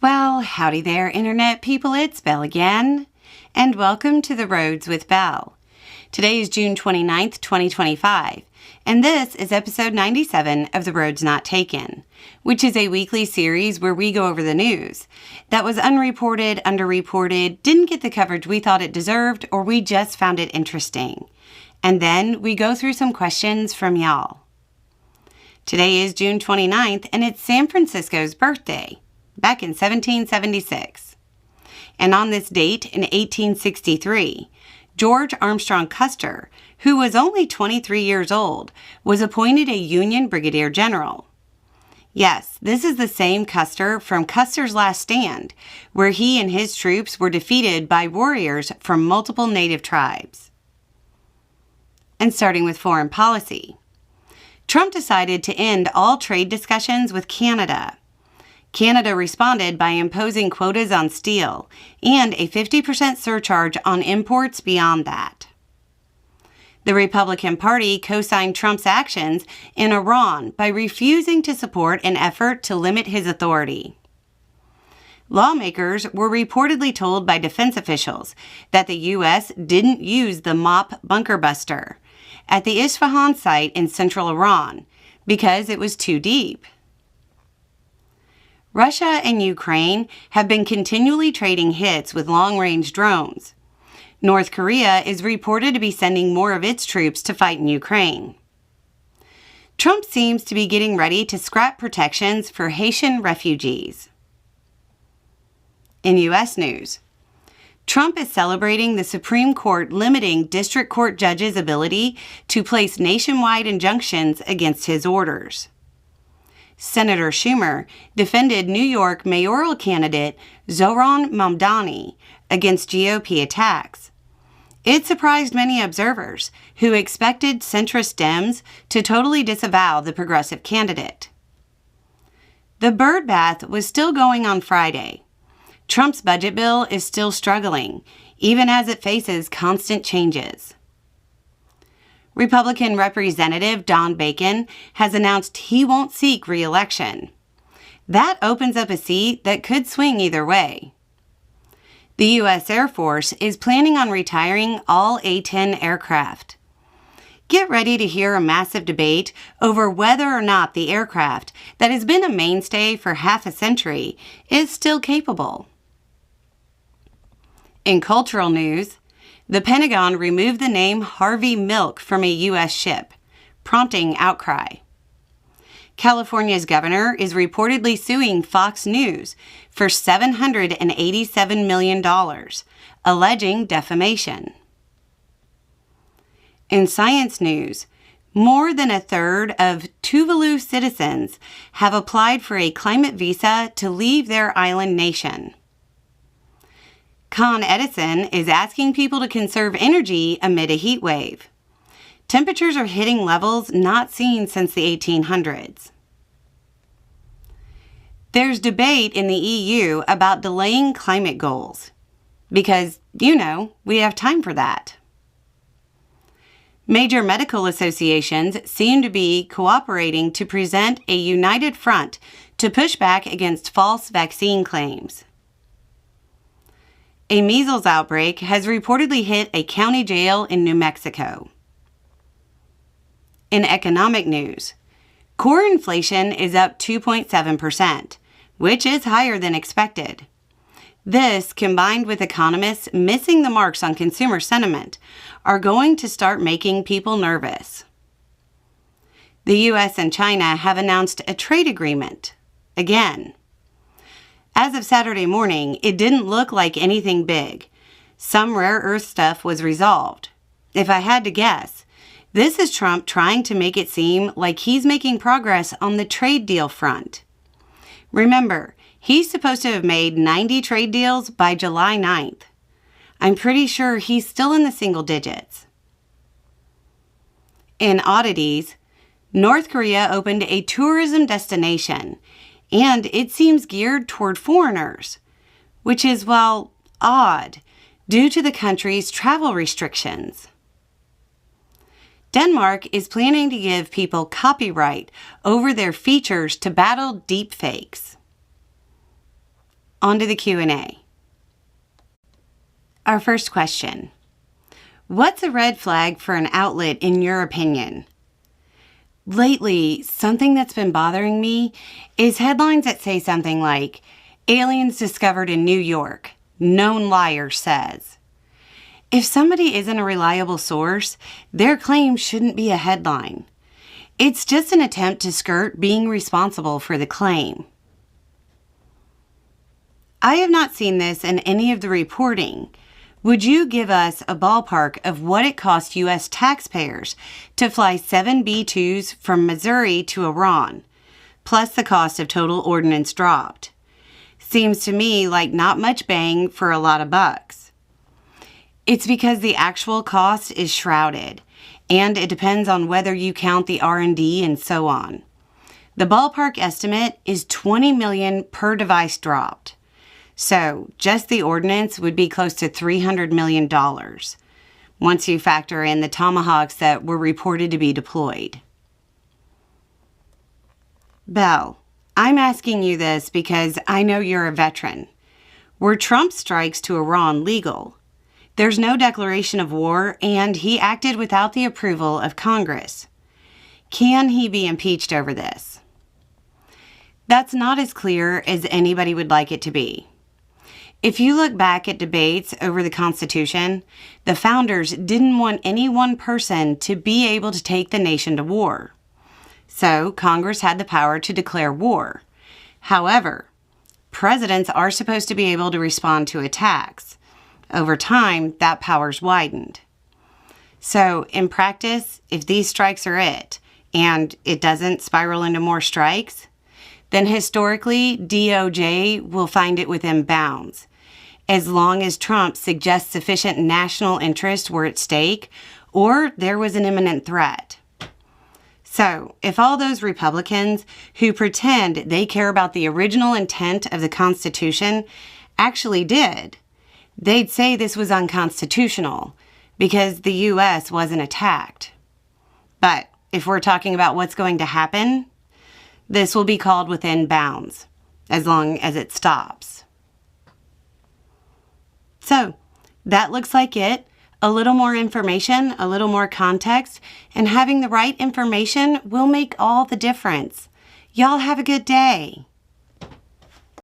Well, howdy there, Internet people. It's Belle again, and welcome to The Roads with Belle. Today is June 29th, 2025, and this is episode 97 of The Roads Not Taken, which is a weekly series where we go over the news that was unreported, underreported, didn't get the coverage we thought it deserved, or we just found it interesting. And then we go through some questions from y'all. Today is June 29th, and it's San Francisco's birthday, back in 1776. And on this date in 1863, George Armstrong Custer, who was only 23 years old, was appointed a Union Brigadier General. Yes, this is the same Custer from Custer's Last Stand, where he and his troops were defeated by warriors from multiple native tribes. And starting with foreign policy, Trump decided to end all trade discussions with Canada. Canada responded by imposing quotas on steel and a 50% surcharge on imports beyond that. The Republican Party co-signed Trump's actions in Iran by refusing to support an effort to limit his authority. Lawmakers were reportedly told by defense officials that the U.S. didn't use the MOP bunker buster at the Isfahan site in central Iran because it was too deep. Russia and Ukraine have been continually trading hits with long-range drones. North Korea is reported to be sending more of its troops to fight in Ukraine. Trump seems to be getting ready to scrap protections for Haitian refugees. In U.S. news, Trump is celebrating the Supreme Court limiting district court judges' ability to place nationwide injunctions against his orders. Senator Schumer defended New York mayoral candidate Zohran Mamdani against GOP attacks. It surprised many observers who expected centrist Dems to totally disavow the progressive candidate. The birdbath was still going on Friday. Trump's budget bill is still struggling, even as it faces constant changes. Republican Representative Don Bacon has announced he won't seek re-election. That opens up a seat that could swing either way. The U.S. Air Force is planning on retiring all A-10 aircraft. Get ready to hear a massive debate over whether or not the aircraft that has been a mainstay for half a century is still capable. In cultural news, the Pentagon removed the name Harvey Milk from a U.S. ship, prompting outcry. California's governor is reportedly suing Fox News for $787 million, alleging defamation. In science news, more than a third of Tuvalu citizens have applied for a climate visa to leave their island nation. Con Edison is asking people to conserve energy amid a heat wave. Temperatures are hitting levels not seen since the 1800s. There's debate in the EU about delaying climate goals because, we have time for that. Major medical associations seem to be cooperating to present a united front to push back against false vaccine claims. A measles outbreak has reportedly hit a county jail in New Mexico. In economic news, core inflation is up 2.7%, which is higher than expected. This, combined with economists missing the marks on consumer sentiment, are going to start making people nervous. The U.S. and China have announced a trade agreement, again. As of Saturday morning, it didn't look like anything big. Some rare earth stuff was resolved. If I had to guess, this is Trump trying to make it seem like he's making progress on the trade deal front. Remember, he's supposed to have made 90 trade deals by July 9th. I'm pretty sure he's still in the single digits. In Oddities, North Korea opened a tourism destination, and it seems geared toward foreigners, which is, odd, due to the country's travel restrictions. Denmark is planning to give people copyright over their features to battle deepfakes. on to the Q&A. Our first question. What's a red flag for an outlet in your opinion? Lately, something that's been bothering me is headlines that say something like, aliens discovered in New York, known liar says. If somebody isn't a reliable source, their claim shouldn't be a headline. It's just an attempt to skirt being responsible for the claim. I have not seen this in any of the reporting. Would you give us a ballpark of what it cost U.S. taxpayers to fly 7 B-2s from Missouri to Iran, plus the cost of total ordnance dropped? Seems to me like not much bang for a lot of bucks. It's because the actual cost is shrouded, and it depends on whether you count the R&D and so on. The ballpark estimate is $20 million per device dropped. So just the ordnance would be close to $300 million, once you factor in the Tomahawks that were reported to be deployed. Belle, I'm asking you this because I know you're a veteran. Were Trump's strikes to Iran legal? There's no declaration of war, and he acted without the approval of Congress. Can he be impeached over this? That's not as clear as anybody would like it to be. If you look back at debates over the Constitution, the founders didn't want any one person to be able to take the nation to war. So Congress had the power to declare war. However, presidents are supposed to be able to respond to attacks. Over time, that power's widened. So in practice, if these strikes are it, and it doesn't spiral into more strikes, then historically, DOJ will find it within bounds, as long as Trump suggests sufficient national interest were at stake or there was an imminent threat. So, if all those Republicans who pretend they care about the original intent of the Constitution actually did, they'd say this was unconstitutional because the U.S. wasn't attacked. But if we're talking about what's going to happen, this will be called within bounds, as long as it stops. So, that looks like it. A little more information, a little more context, and having the right information will make all the difference. Y'all have a good day.